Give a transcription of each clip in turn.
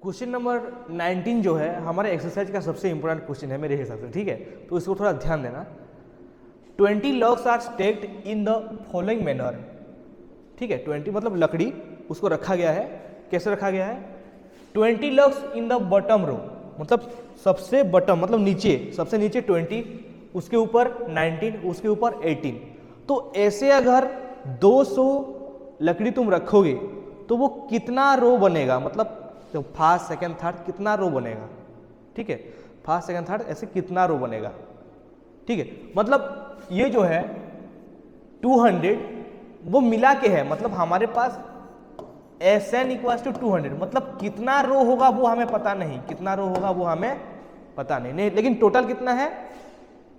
Question number 19 जो है हमारे एक्सरसाइज का सबसे इंपॉर्टेंट क्वेश्चन है मेरे हिसाब से, ठीक है। तो इसको थोड़ा ध्यान देना। 20 logs are stacked in the following manner, ठीक है। 20 मतलब लकड़ी, उसको रखा गया है। कैसे रखा गया है? 20 logs in the bottom row, मतलब सबसे बॉटम मतलब नीचे, सबसे नीचे 20, उसके ऊपर 19, उसके ऊपर 18। तो ऐसे अगर 200 लकड़ी तुम रखोगे तो वो कितना रो बनेगा, मतलब तो फर्स्ट सेकंड थर्ड कितना रो बनेगा, ठीक है। फर्स्ट सेकंड थर्ड ऐसे कितना रो बनेगा, ठीक है। मतलब ये जो है 200 वो मिला के है, मतलब हमारे पास Sn = 200, मतलब कितना रो होगा वो हमें पता नहीं, कितना रो होगा वो हमें पता नहीं, लेकिन टोटल कितना है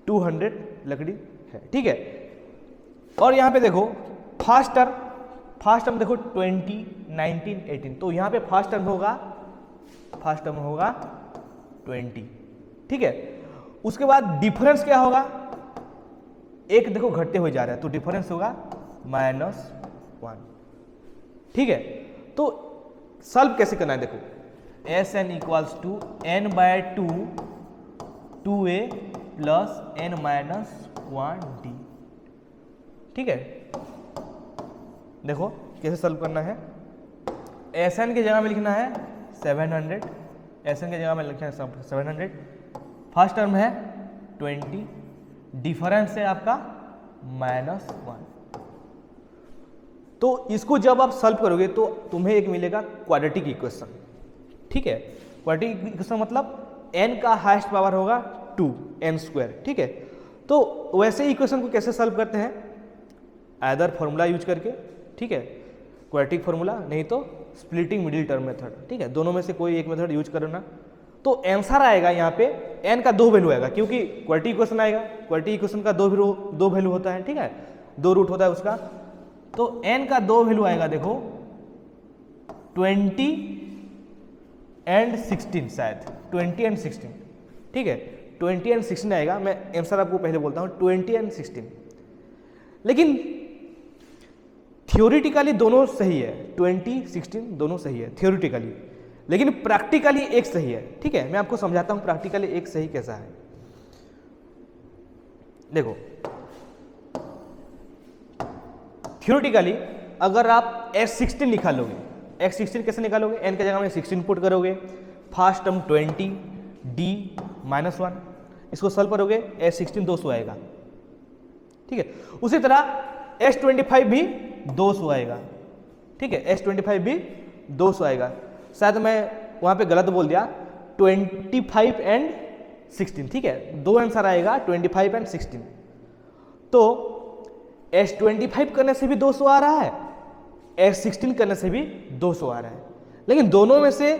200 लकड़ी है, ठीक है। और यहाँ पे देखो फर्स्ट टर्म देखो 20, 19, 18, तो यहाँ पे फर्स्ट टर्म होगा 20, ठीक है। उसके बाद डिफरेंस क्या होगा? एक देखो घटते हुए जा रहा है तो डिफरेंस होगा -1, ठीक है। तो सॉल्व कैसे करना है? देखो Sn = n/2 2a + n-1d, ठीक है। देखो कैसे सॉल्व करना है। Sn की जगह में लिखना है 700, Sn की जगह में लिखना है 700। फर्स्ट टर्म है 20, डिफरेंस है आपका -1। तो इसको जब आप सॉल्व करोगे तो तुम्हें एक मिलेगा क्वाड्रेटिक इक्वेशन, ठीक है। क्वाड्रेटिक इक्वेशन मतलब n का हाईएस्ट पावर होगा 2n², ठीक है। तो वैसे इक्वेशन को कैसे सॉल्व करते हैं? आइदर फॉर्मूला यूज करके, ठीक है, क्वाड्रेटिक फॉर्मूला, नहीं तो स्प्लिटिंग मिडिल टर्म मेथड, ठीक है। दोनों में से कोई एक मेथड यूज करना। तो आंसर आएगा यहाँ पे n का 2 वैल्यू आएगा, क्योंकि क्वाड्रेटिक इक्वेशन आएगा, क्वाड्रेटिक इक्वेशन का 2 वैल्यू होता है, ठीक है, 2 रूट होता है उसका। तो n का 2 वैल्यू आएगा, देखो 20 and 16, शायद 20 and 16, ठीक है, 20 and 16 आएगा। मैं आंसर आपको पहले बोलता हूँ 20 and 16, लेकिन थियोरिटिकली दोनों सही है, 20, 16 दोनों सही है थियोरिटिकली, लेकिन प्रैक्टिकली एक सही है, ठीक है। मैं आपको समझाता हूं प्रैक्टिकली एक सही कैसा है। देखो थियोरिटिकली अगर आप S16 निकालोगे, x16 कैसे निकालोगे? n की जगह में 16 पुट करोगे, फर्स्ट टर्म 20, d -1, इसको सॉल्व करोगे S16 200 आएगा, ठीक है। उसी तरह S25 भी 200 आएगा, ठीक है, S25 भी 200 आएगा। शायद मैं वहां पे गलत बोल दिया, 25 and 16, ठीक है, 2 आंसर आएगा 25 and 16। तो S25 करने से भी 200 आ रहा है, S16 करने से भी 200 आ रहा है, लेकिन दोनों में से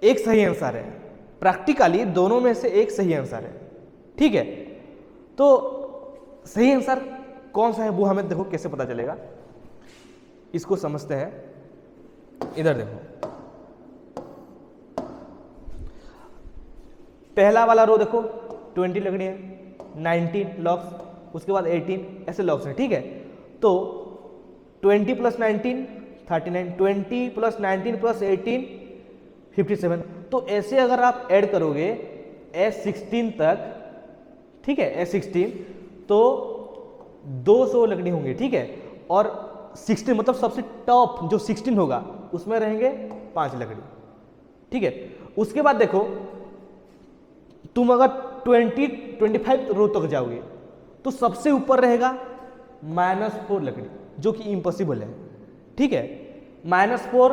एक सही आंसर है। प्रैक्टिकली दोनों में से एक सही आंसर है, ठीक है। तो सही आंसर कौन सा है वो हमें देखो कैसे पता चलेगा, इसको समझते हैं। इधर देखो, पहला वाला रो देखो 20 लकड़ी है, 19 लॉग्स, उसके बाद 18 ऐसे लॉग्स हैं, ठीक है। तो 20 + 19 39, 20 + 19 + 18 57। तो ऐसे अगर आप ऐड करोगे S16 तक, ठीक है, S16 तो 200 लकड़ी होंगे, ठीक है। और 16 मतलब सबसे टॉप जो 16 होगा उसमें रहेंगे 5 लकड़ी, ठीक है। उसके बाद देखो तुम अगर 25 रो तक जाओगे तो सबसे ऊपर रहेगा -4 लकड़ी, जो कि इम्पॉसिबल है, ठीक है, -4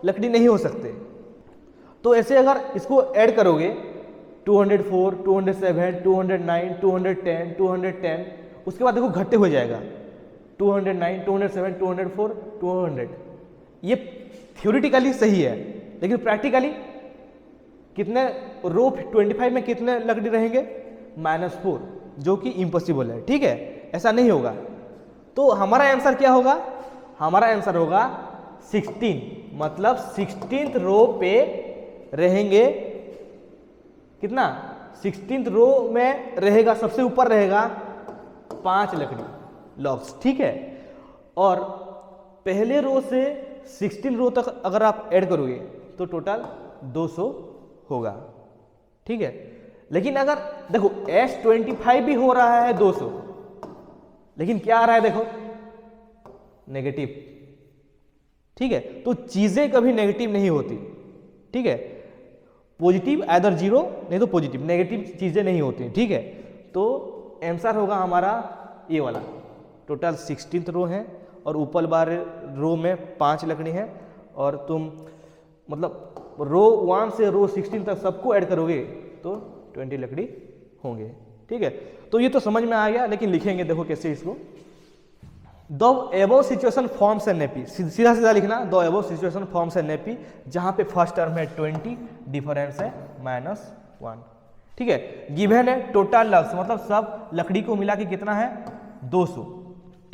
लकड़ी नहीं हो सकते। तो ऐसे अगर इसको ऐड करोगे 204, 207, 209, 210, 210, उसके बाद देखो घटते हो जाएगा 209, 207, 204, 200। ये थियोरिटिकली सही है, लेकिन प्रैक्टिकली कितने रो 25 में कितने लकड़ी रहेंगे? -4, जो कि इम्पॉसिबल है, ठीक है, ऐसा नहीं होगा। तो हमारा आंसर क्या होगा? हमारा आंसर होगा 16, मतलब 16th रो पे रहेंगे कितना? 16th रो में रहेगा, सबसे ऊपर रहेगा 5 लकड़ी लॉग्स, ठीक है। और पहले रो से 16 रो तक अगर आप ऐड करोगे तो टोटल 200 होगा, ठीक है। लेकिन अगर देखो S25 भी हो रहा है 200, लेकिन क्या आ रहा है देखो, नेगेटिव, ठीक है। तो चीजें कभी नेगेटिव नहीं होती, ठीक है। पॉजिटिव आइदर 0 नहीं तो पॉजिटिव, नेगेटिव चीजें नहीं होती, ठीक है। तो आंसर होगा हमारा ये वाला। टोटल 16th रो है और ऊपर बार रो में 5 लकड़ी है, और तुम मतलब रो 1 से रो 16 तक सबको ऐड करोगे तो 20 लकड़ी होंगे, ठीक है। तो ये तो समझ में आ गया, लेकिन लिखेंगे देखो कैसे इसको। The above situation forms an AP, सीधा सीधा लिखना, the above situation forms an AP, जहां पे फर्स्ट टर्म है 20, डिफरेंस है -1, ठीक है। गिवन है टोटल लक्स, मतलब सब लकड़ी को मिला के कितना है 200,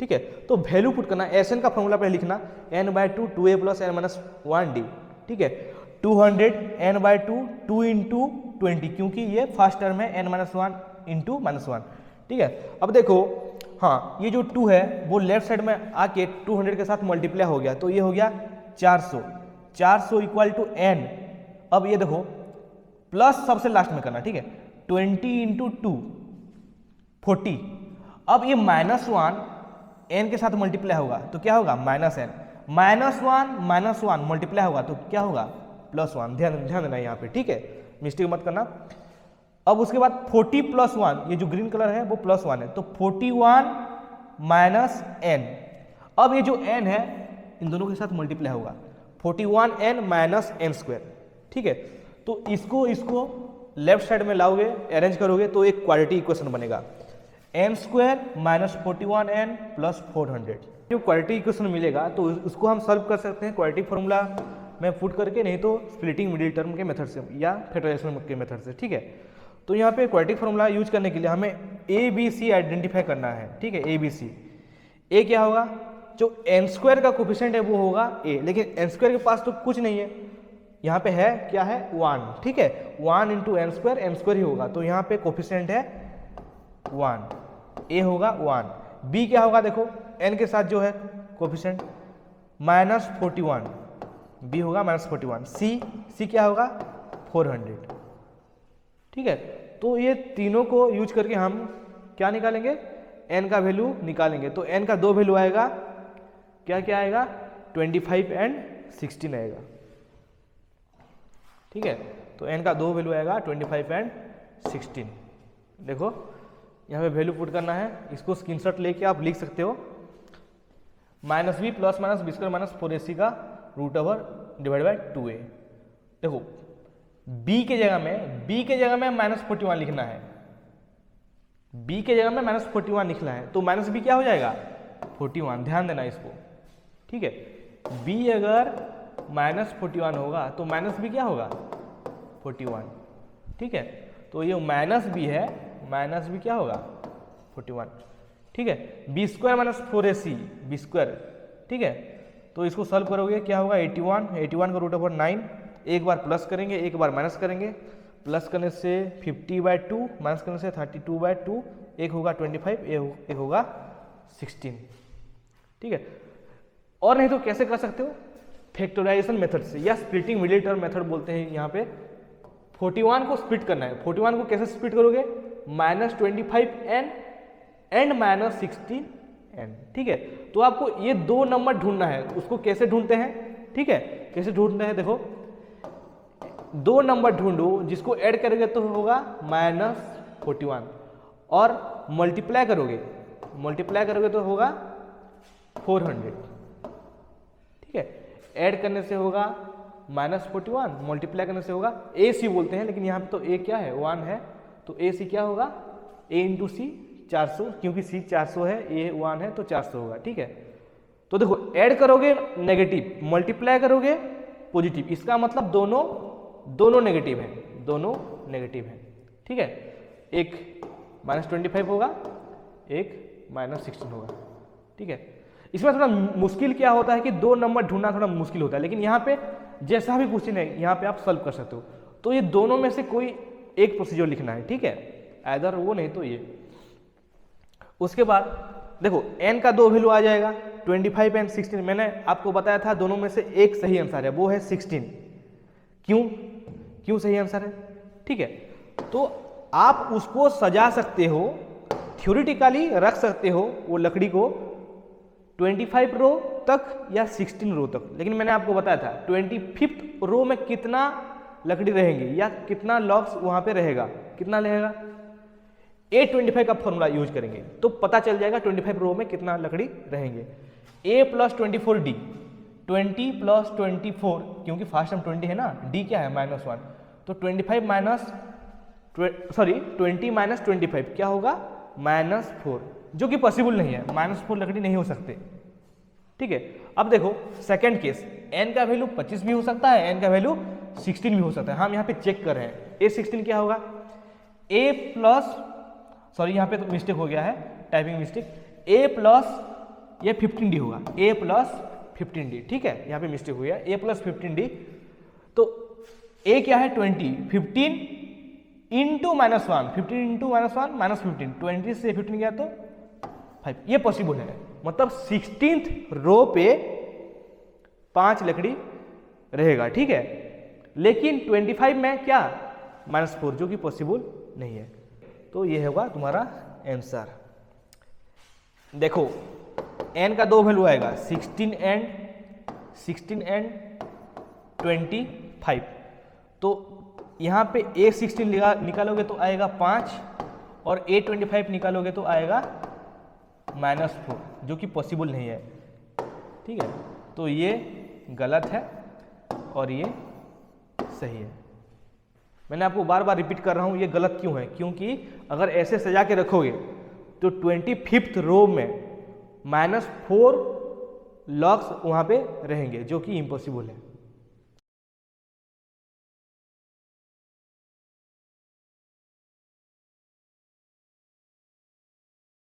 ठीक है। तो वैल्यू पुट करना, एस एन का फॉर्मूला पहले लिखना, n/2 2a + n-1d, ठीक है। 200 n/2 2 × 20, क्योंकि ये फर्स्ट टर्म है n-1 × -1, ठीक है। अब देखो हाँ, ये जो 2 है वो लेफ्ट साइड में आके 200 के साथ मल्टीप्लाई हो गया, तो ये हो गया 400, 400 = n। अब ये देखो प्लस सबसे लास्ट में करना, ठीक है। 20 × 2 40, अब ये -1 n के साथ मल्टीप्लाई होगा तो क्या होगा -n, -1 मल्टीप्लाई होगा तो क्या होगा +1, ध्यान देना यहाँ पे, ठीक है, मिस्टेक मत करना। अब उसके बाद 40 + 1, ये जो ग्रीन कलर है वो +1 है, तो 41 - n। अब ये जो n है इन दोनों के साथ मल्टीप्लाई होगा, 41n - n², ठीक है। तो इसको लेफ्ट साइड में लाओगे, अरेंज करोगे तो एक क्वाड्रेटिक इक्वेशन बनेगा, n² - 41n + 400। जो क्वाड्रेटिक इक्वेशन मिलेगा तो उसको हम सॉल्व कर सकते हैं क्वाड्रेटिक फॉर्मूला में पुट करके, नहीं तो स्प्लिटिंग मिडिल टर्म के मेथड से या फैक्टराइजेशन के मेथड से, ठीक है। तो यहाँ पे क्वाड्रेटिक फॉर्मूला यूज करने के लिए हमें ABC आइडेंटिफाई करना है, ठीक है। ABC, ए क्या होगा, जो n² का कोफिशिएंट है वो होगा a, लेकिन n² के पास तो कुछ नहीं है, यहाँ पे है क्या है 1, ठीक है। 1 × n² ही होगा, तो यहाँ पे कोफिशिएंट है 1, a होगा 1। b क्या होगा देखो, n के साथ जो है कोफिशिएंट -41, b होगा -41। c क्या होगा 400, ठीक है। तो ये तीनों को यूज करके हम क्या निकालेंगे, n का वैल्यू निकालेंगे। तो n का 2 वैल्यू आएगा, क्या क्या आएगा 25 और 16 आएगा, ठीक है। तो n का 2 वैल्यू आएगा 25 और 16। देखो यहाँ पे वैल्यू पुट करना है, इसको स्क्रीनशॉट लेके आप लिख सकते हो, -b ± b² - 4ac का √/2a। देखो b के जगह में -41 लिखना है, b के जगह में -41 लिखना है, तो -b क्या हो जाएगा 41, ध्यान देना इसको, ठीक है। b अगर -41 होगा तो -b क्या होगा 41, ठीक है। तो ये -b है, -b क्या होगा 41, ठीक है। b² - 4ac b², ठीक है। तो इसको सॉल्व करोगे क्या होगा 81 का √9, एक बार प्लस करेंगे एक बार माइनस करेंगे, प्लस करने से 50/2 माइनस करने से 32/2, एक होगा 25, एक होगा 16, ठीक है। और नहीं तो कैसे कर सकते हो, फैक्टराइजेशन मेथड से या स्प्लिटिंग मिडिल टर्म मेथड बोलते हैं यहाँ पे। 41 को स्प्लिट करना है, 41 को कैसे स्प्लिट करोगे, -25n एंड -16n, ठीक है। तो आपको ये 2 नंबर ढूंढना है, उसको कैसे ढूंढते हैं, ठीक है, कैसे ढूंढते हैं देखो, 2 नंबर ढूंढो जिसको ऐड करोगे तो होगा -41 और मल्टीप्लाई करोगे तो होगा 400, ठीक है। ऐड करने से होगा -41, मल्टीप्लाई करने से होगा AC बोलते हैं, लेकिन यहाँ पे तो A क्या है 1 है, तो AC क्या होगा A × C 400, क्योंकि C 400 है, A 1 है तो 400 होगा, ठीक है। तो देखो ऐड करोगे नेगेटिव, मल्टीप्लाई करोगे पॉजिटिव, इसका मतलब दोनों नेगेटिव हैं, ठीक है। एक -25 होगा, एक -16 होगा, ठीक है। इसमें थोड़ा मुश्किल क्या होता है कि 2 नंबर ढूंढना थोड़ा मुश्किल होता है, लेकिन यहाँ पे जैसा भी क्वेश्चन है यहाँ पे आप सॉल्व कर सकते हो। तो ये दोनों में से कोई एक प्रोसीजर लिखना है, ठीक है, आइदर वो नहीं तो ये। उसके बाद देखो n का 2 वैल्यू आ जाएगा 25 और 16, मैंने आपको बताया था दोनों में से एक सही आंसर है, वो है 16। क्यों? क्यों सही आंसर है? ठीक है, तो आप उसको सजा सकते हो, थ्योरेटिकली रख सकते हो वो लकड़ी को 25 रो तक या 16 रो तक, लेकिन मैंने आपको बताया था 25th रो में कितना लकड़ी रहेंगे या कितना लॉक्स वहां पे रहेगा, कितना रहेगा, A25 का फॉर्मूला यूज करेंगे तो पता चल जाएगा 25 रो में कितना लकड़ी रहेंगे। A + 24D, 20 + 24, क्योंकि फर्स्ट टर्म 20 है ना, D क्या है -1, तो 20 - 25 क्या होगा, -4, जो कि पॉसिबल नहीं है, -4 लकड़ी नहीं हो सकते। ठीक है, अब देखो सेकंड केस, n का वैल्यू 25 भी हो सकता है, n का वैल्यू 16 भी हो सकता है। हम यहाँ पे चेक कर रहे हैं A16 क्या होगा, यहाँ पे तो मिस्टेक हो गया है, टाइपिंग मिस्टेक, A प्लस ये 15D होगा, A + 15D, ठीक है, यहाँ पे मिस्टेक हो गया, A + 15D, तो A क्या है 20, 15 × -1, 15 × -1 -15, 20 से 15 गया तो 5, ये पॉसिबल है, मतलब 16th रो पे 5 लकड़ी रहेगा। ठीक है, लेकिन 25 में क्या, -4, जो कि पॉसिबल नहीं है। तो ये होगा तुम्हारा आंसर। देखो n का 2 वैल्यू आएगा, 16 एंड 25, तो यहाँ पे A16 निकालोगे तो आएगा 5 और A25 निकालोगे तो आएगा -4, जो कि पॉसिबल नहीं है। ठीक है, तो ये गलत है और ये सही है। मैंने आपको बार बार रिपीट कर रहा हूँ, ये गलत क्यों है, क्योंकि अगर ऐसे सजा के रखोगे तो 25th रो में -4 लॉक्स वहाँ पे रहेंगे, जो कि इम्पॉसिबल है।